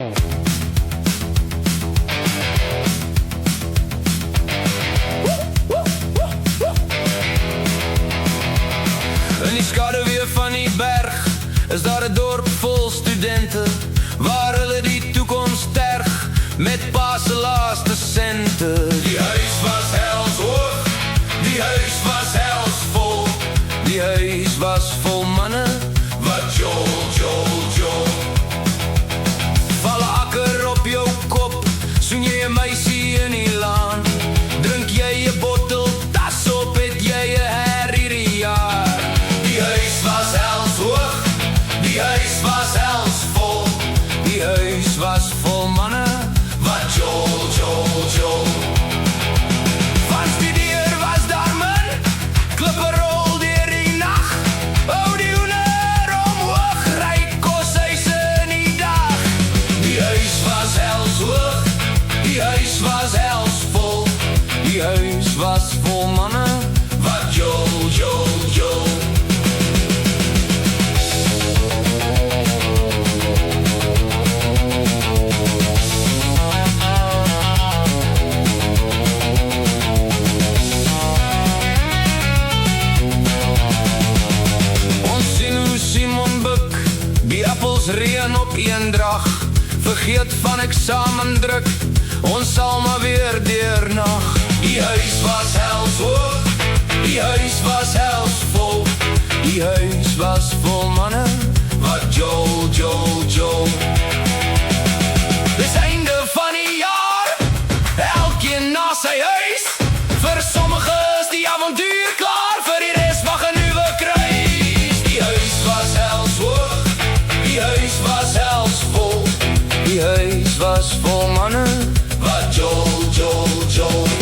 In die skaduwee van die berg is daar 'n dorp vol studente, waar hulle die toekoms terg met pa se laaste sente. Die huis was helshoog, die huis was helsvol, die huis was vol manne wat jol, jol, jol. Val 'n akker op jou kop, soen jy 'n meisie in die laan, drink jy 'n bottel tas op, het jy 'n her hierdie jaar. Die huis was helshoog, die huis was helsvol, die huis was vol manne wat jol, jol, jol. Van studeer was daar min, klippe rol deur die nag, ou die hoender omhoog, ry koshuise in die dag. Die huis was helshoog, die huis was helsvol, die huis was vol manne wat jol, jol, jol. Reën op eendrag, vergeet van examendruk, ons sal maar weer deurnag. Die huis was helshoog, die huis was helsvol, die huis was vol manne wat jol, jol, jol. Dis einde van die jaar, elkeen na sy huis, vir sommige is die avontuur klaar, vir die res wag 'n nuwe kruis. Die huis was helshoog, die huis was helsvol, die huis was vol manne wat jol, jol, jol.